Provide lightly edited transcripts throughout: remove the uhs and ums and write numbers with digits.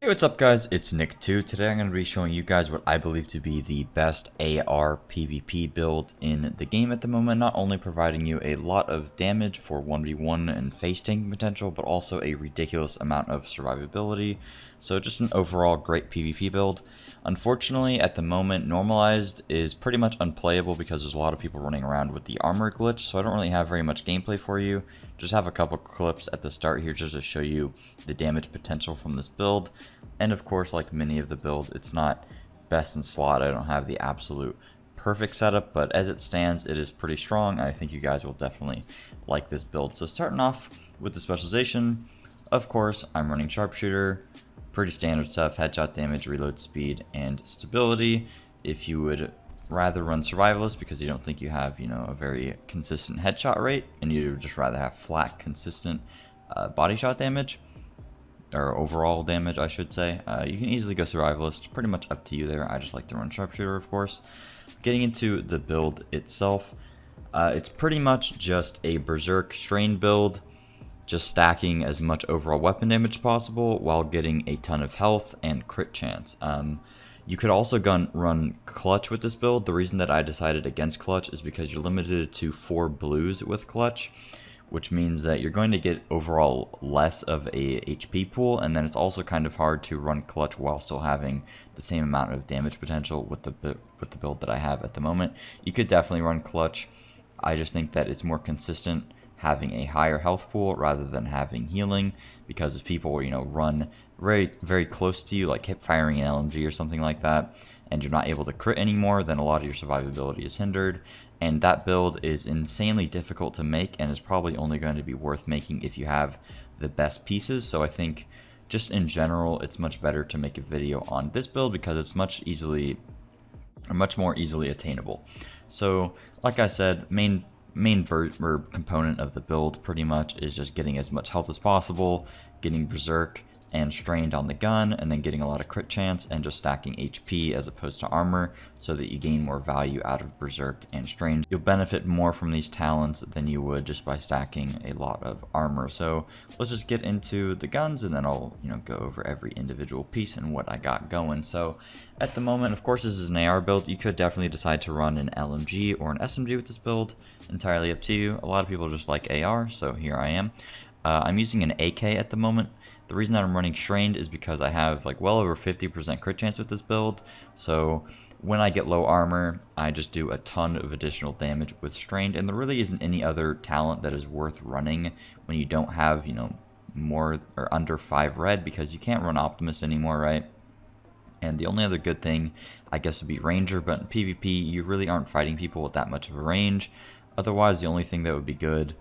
Hey, what's up guys, it's Nick2. Today I'm going to be showing you guys what I believe to be the best AR PvP build in the game at the moment, not only providing you a lot of damage for 1v1 and face tanking potential, but also a ridiculous amount of survivability. So just an overall great PvP build. Unfortunately, at the moment, normalized is pretty much unplayable because there's a lot of people running around with the armor glitch, so I don't really have very much gameplay for you. Just have a couple clips at the start here just to show you the damage potential from this build. And of course, like many of the builds, it's not best in slot. I don't have the absolute perfect setup, but as it stands, it is pretty strong. I think you guys will definitely like this build. So starting off with the specialization, of course, I'm running sharpshooter, pretty standard stuff, headshot damage, reload speed, and stability. If you would rather run survivalist because you don't think you have, a very consistent headshot rate, and you would just rather have flat, consistent body shot damage, or overall damage, I should say, you can easily go survivalist. Pretty much up to you there. I just like to run sharpshooter, of course. Getting into the build itself, it's pretty much just a berserk strain build, just stacking as much overall weapon damage as possible while getting a ton of health and crit chance. You could also run clutch with this build. The reason that I decided against clutch is because you're limited to 4 blues with clutch, which means that you're going to get overall less of a HP pool, and then it's also kind of hard to run clutch while still having the same amount of damage potential with the build that I have at the moment. You could definitely run clutch. I just think that it's more consistent having a higher health pool rather than having healing, because if people run very close to you, like hip firing an LMG or something like that, and you're not able to crit anymore, then a lot of your survivability is hindered. And that build is insanely difficult to make, and is probably only going to be worth making if you have the best pieces. So I think just in general, it's much better to make a video on this build because it's much more easily attainable. So like I said, main component of the build pretty much is just getting as much health as possible, getting berserk and strained on the gun, and then getting a lot of crit chance and just stacking HP as opposed to armor so that you gain more value out of berserk and strained. You'll benefit more from these talents than you would just by stacking a lot of armor. So let's just get into the guns, and then I'll go over every individual piece and what I got going. So at the moment, of course, this is an AR build. You could definitely decide to run an LMG or an SMG with this build, entirely up to you. A lot of people just like AR, so here I am. I'm using an AK at the moment. The reason that I'm running strained is because I have like well over 50% crit chance with this build. So when I get low armor, I just do a ton of additional damage with strained, and there really isn't any other talent that is worth running when you don't have, more or under 5 red, because you can't run Optimist anymore, right? And the only other good thing, I guess, would be Ranger, but in PvP, you really aren't fighting people with that much of a range. Otherwise, the only thing that would be good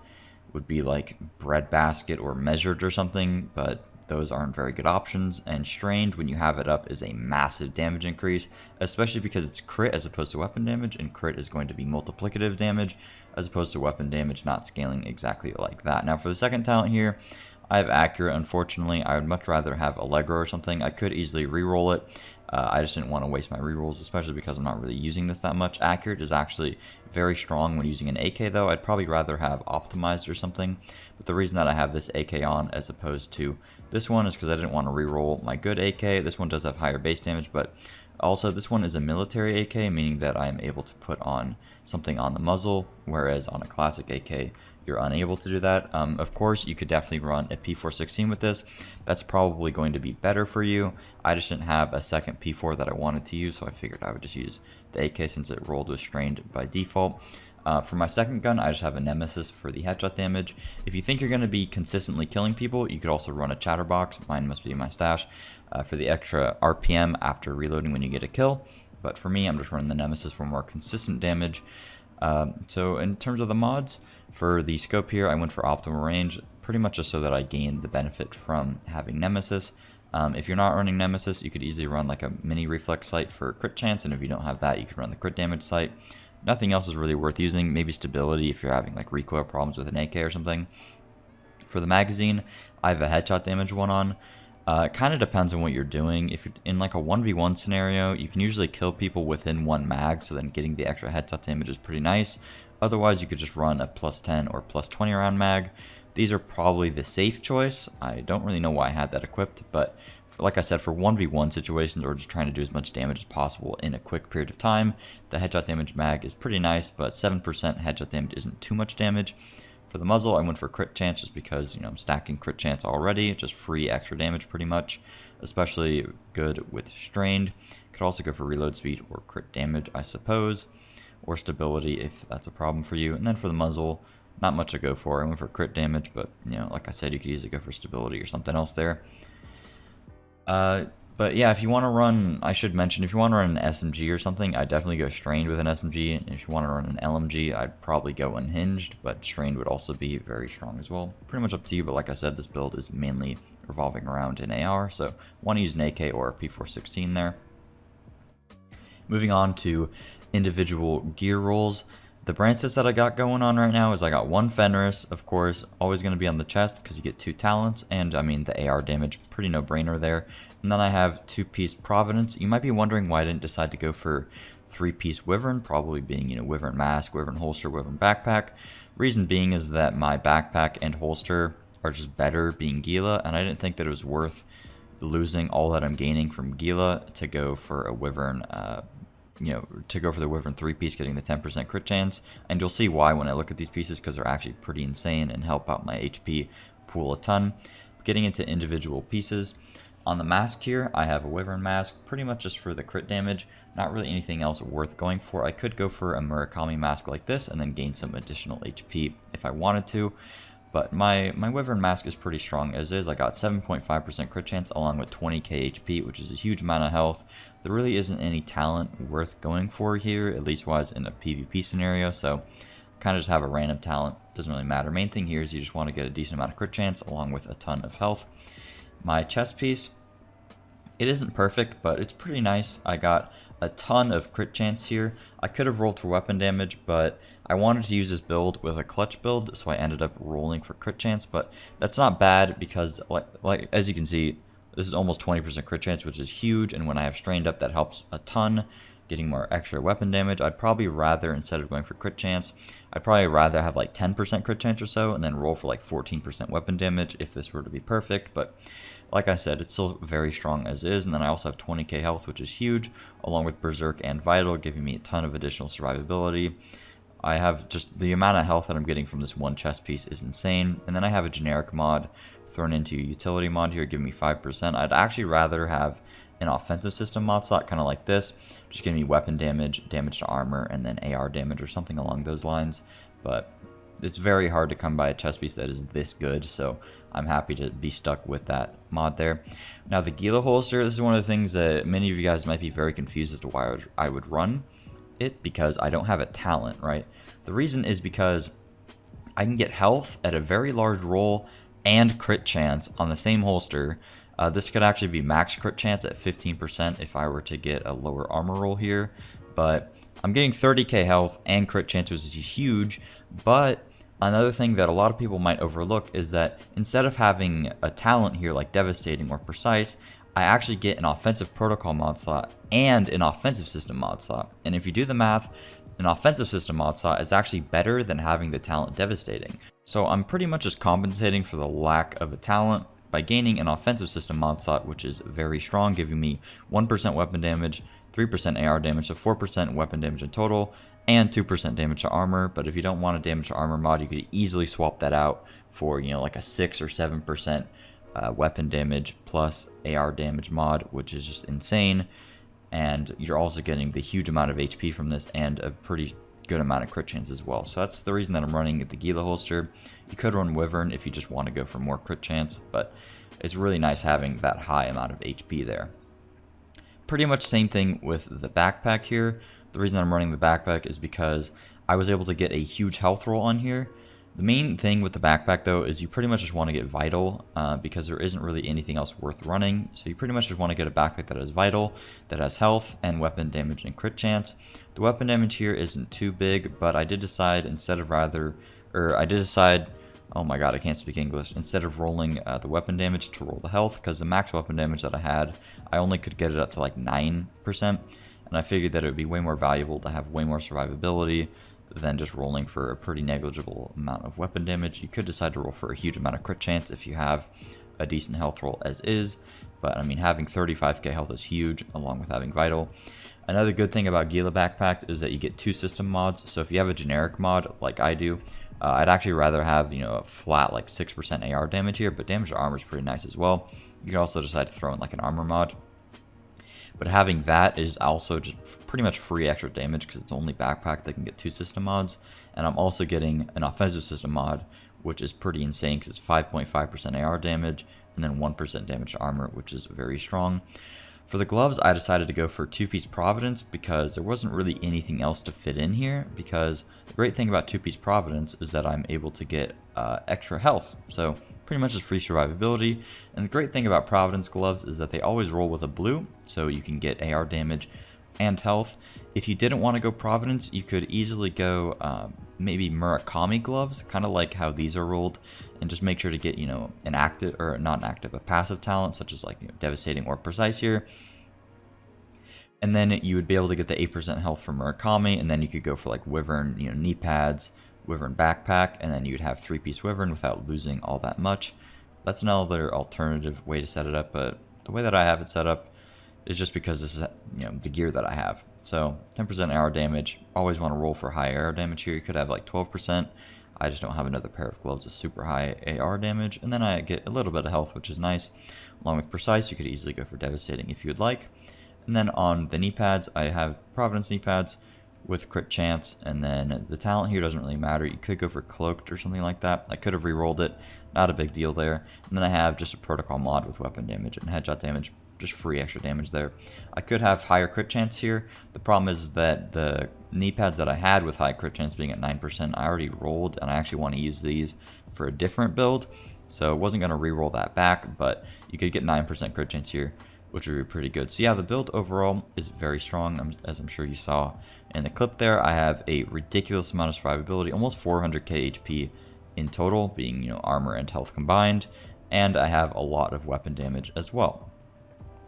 would be like Breadbasket or Measured or something, but those aren't very good options. And strained, when you have it up, is a massive damage increase, especially because it's crit as opposed to weapon damage, and crit is going to be multiplicative damage as opposed to weapon damage not scaling exactly like that. Now for the second talent here, I have accurate. Unfortunately, I would much rather have Allegro or something. I could easily reroll it. I just didn't want to waste my rerolls, especially because I'm not really using this that much. Accurate is actually very strong when using an AK, though. I'd probably rather have optimized or something. But the reason that I have this AK on as opposed to this one is because I didn't want to reroll my good AK. This one does have higher base damage, but also this one is a military AK, meaning that I am able to put on something on the muzzle, whereas on a classic AK, you're unable to do that. Of course, you could definitely run a P416 with this. That's probably going to be better for you. I just didn't have a second P4 that I wanted to use, so I figured I would just use the AK since it rolled with strained by default. For my second gun, I just have a Nemesis for the headshot damage. If you think you're going to be consistently killing people, you could also run a Chatterbox. Mine must be in my stash for the extra RPM after reloading when you get a kill. But for me, I'm just running the Nemesis for more consistent damage. So in terms of the mods, for the scope here, I went for optimal range, pretty much just so that I gained the benefit from having Nemesis. If you're not running Nemesis, you could easily run like a mini reflex sight for crit chance, and if you don't have that, you can run the crit damage sight. Nothing else is really worth using. Maybe stability if you're having like recoil problems with an AK or something. For the magazine, I have a headshot damage one on. It kind of depends on what you're doing. If you're in like a 1v1 scenario, you can usually kill people within one mag, so then getting the extra headshot damage is pretty nice. Otherwise, you could just run a +10 or +20 round mag. These are probably the safe choice. I don't really know why I had that equipped, but like I said, for 1v1 situations or just trying to do as much damage as possible in a quick period of time, the headshot damage mag is pretty nice, but 7% headshot damage isn't too much damage. For the muzzle, I went for crit chance just because, you know, I'm stacking crit chance already, just free extra damage pretty much, especially good with strained. Could also go for reload speed or crit damage, I suppose, or stability if that's a problem for you. And then for the muzzle, not much to go for. I went for crit damage, but, you know, like I said, you could easily go for stability or something else there. But yeah, if you want to run, I should mention, if you want to run an SMG or something, I'd definitely go strained with an SMG. And if you want to run an LMG, I'd probably go unhinged, but strained would also be very strong as well. Pretty much up to you, but like I said, this build is mainly revolving around an AR, so want to use an AK or a P416 there. Moving on to individual gear rolls. The branches that I got going on right now is I got one Fenris, of course, always going to be on the chest because you get 2 talents, and I mean the AR damage, pretty no-brainer there. And then I have 2-piece Providence. You might be wondering why I didn't decide to go for 3-piece Wyvern, probably being, you know, Wyvern mask, Wyvern holster, Wyvern backpack. Reason being is that my backpack and holster are just better being Gila, and I didn't think that it was worth losing all that I'm gaining from Gila to go for a Wyvern, you know, to go for the Wyvern 3-piece, getting the 10% crit chance. And you'll see why when I look at these pieces, because they're actually pretty insane and help out my HP pool a ton. Getting into individual pieces, on the mask here, I have a Wyvern mask, pretty much just for the crit damage, not really anything else worth going for. I could go for a Murakami mask like this and then gain some additional HP if I wanted to. But my Wyvern mask is pretty strong as is. I got 7.5% crit chance along with 20k HP, which is a huge amount of health. There really isn't any talent worth going for here, at least wise in a PvP scenario, so kind of just have a random talent. Doesn't really matter. Main thing here is you just want to get a decent amount of crit chance along with a ton of health. My chest piece, it isn't perfect, but it's pretty nice. I got a ton of crit chance here. I could have rolled for weapon damage, but I wanted to use this build with a clutch build, so I ended up rolling for crit chance, but that's not bad because, like as you can see, this is almost 20% crit chance, which is huge, and when I have strained up, that helps a ton, getting more extra weapon damage. I'd probably rather, instead of going for crit chance, I'd probably rather have like 10% crit chance or so, and then roll for like 14% weapon damage if this were to be perfect, but like I said, it's still very strong as is. And then I also have 20k health, which is huge, along with Berserk and Vital, giving me a ton of additional survivability. I have just the amount of health that I'm getting from this one chest piece is insane. And then I have a generic mod thrown into a utility mod here, giving me 5%. I'd actually rather have an offensive system mod slot, kind of like this, just giving me weapon damage, damage to armor, and then AR damage or something along those lines. But it's very hard to come by a chest piece that is this good, so I'm happy to be stuck with that mod there. Now the Gila Holster, this is one of the things that many of you guys might be very confused as to why I would run it, because I don't have a talent, right? The reason is because I can get health at a very large roll and crit chance on the same holster. This could actually be max crit chance at 15% if I were to get a lower armor roll here, but I'm getting 30k health and crit chance, which is huge. But another thing that a lot of people might overlook is that instead of having a talent here like Devastating or Precise, I actually get an offensive protocol mod slot and an offensive system mod slot. And if you do the math, an offensive system mod slot is actually better than having the talent Devastating. So I'm pretty much just compensating for the lack of a talent by gaining an offensive system mod slot, which is very strong, giving me 1% weapon damage, 3% AR damage, so 4% weapon damage in total, and 2% damage to armor. But if you don't want a damage to armor mod, you could easily swap that out for, you know, like a 6 or 7% weapon damage plus AR damage mod, which is just insane. And you're also getting the huge amount of HP from this and a pretty good amount of crit chance as well. So that's the reason that I'm running the Gila Holster. You could run Wyvern if you just want to go for more crit chance, but it's really nice having that high amount of HP there. Pretty much same thing with the backpack here. The reason that I'm running the backpack is because I was able to get a huge health roll on here. The main thing with the backpack though is you pretty much just want to get Vital because there isn't really anything else worth running. So you pretty much just want to get a backpack that has Vital, that has health and weapon damage and crit chance. The weapon damage here isn't too big, but I did decide oh my god, I can't speak English, instead of rolling the weapon damage to roll the health, because the max weapon damage that I had, I only could get it up to like 9%, and I figured that it would be way more valuable to have way more survivability than just rolling for a pretty negligible amount of weapon damage. You could decide to roll for a huge amount of crit chance if you have a decent health roll as is, but I mean, having 35k health is huge, along with having vital. Another good thing about Gila backpack is that you get 2 system mods. So if you have a generic mod like I do, I'd actually rather have, you know, a flat like 6% AR damage here, but damage to armor is pretty nice as well. You can also decide to throw in like an armor mod. But having that is also just pretty much free extra damage because it's only backpack that can get 2 system mods. And I'm also getting an offensive system mod, which is pretty insane because it's 5.5% AR damage and then 1% damage to armor, which is very strong. For the gloves, I decided to go for 2-piece Providence because there wasn't really anything else to fit in here, because the great thing about 2-piece Providence is that I'm able to get extra health. So pretty much just free survivability. And the great thing about Providence gloves is that they always roll with a blue, so you can get AR damage and health. If you didn't want to go Providence, you could easily go maybe Murakami gloves, kind of like how these are rolled, and just make sure to get, you know, an active, or not an active, a passive talent, such as like, you know, Devastating or Precise here. And then you would be able to get the 8% health from Murakami, and then you could go for like Wyvern, you know, knee pads, Wyvern backpack, and then you'd have 3-piece Wyvern without losing all that much. That's another alternative way to set it up, but the way that I have it set up is just because this is, you know, the gear that I have. So 10% AR damage, always want to roll for high AR damage here. You could have like 12%. I just don't have another pair of gloves with super high AR damage, and then I get a little bit of health, which is nice. Along with Precise, you could easily go for Devastating if you would like. And then on the knee pads, I have Providence knee pads with crit chance, and then the talent here doesn't really matter. You could go for Cloaked or something like that. I could have re-rolled it, not a big deal there. And then I have just a protocol mod with weapon damage and headshot damage, just free extra damage there. I could have higher crit chance here. The problem is that the knee pads that I had with high crit chance being at 9%, I already rolled, and I actually want to use these for a different build. So I wasn't going to re-roll that back, but you could get 9% crit chance here, which would be pretty good. So yeah, the build overall is very strong, as I'm sure you saw in the clip there. I have a ridiculous amount of survivability, almost 400k HP in total, being, you know, armor and health combined, and I have a lot of weapon damage as well,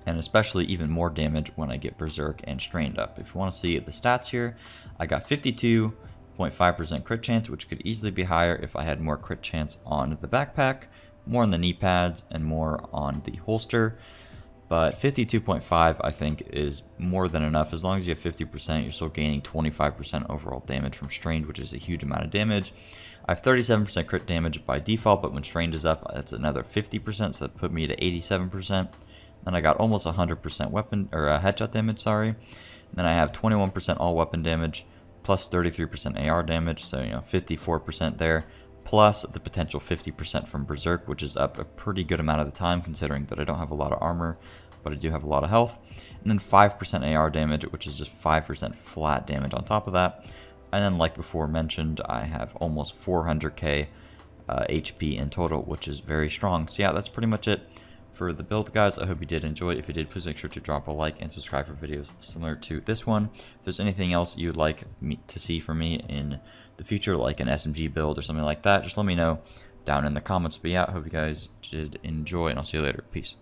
and especially even more damage when I get Berserk and Strained up. If you want to see the stats here, I got 52.5% crit chance, which could easily be higher if I had more crit chance on the backpack, more on the knee pads, and more on the holster. But 52.5 I think is more than enough. As long as you have 50%, you're still gaining 25% overall damage from Strained, which is a huge amount of damage. I have 37% crit damage by default, but when Strained is up, that's another 50%, so that put me to 87%. Then I got almost 100% weapon, or headshot damage, sorry. And then I have 21% all weapon damage, plus 33% AR damage, so, you know, 54% there, plus the potential 50% from Berserk, which is up a pretty good amount of the time, considering that I don't have a lot of armor, but I do have a lot of health. And then 5% AR damage, which is just 5% flat damage on top of that. And then, like before mentioned, I have almost 400k HP in total, which is very strong. So yeah, that's pretty much it for the build, guys. I hope you did enjoy. If you did, please make sure to drop a like and subscribe for videos similar to this one. If there's anything else you'd like me to see from me in the future, like an SMG build or something like that, just let me know down in the comments. But yeah, I hope you guys did enjoy, and I'll see you later. Peace.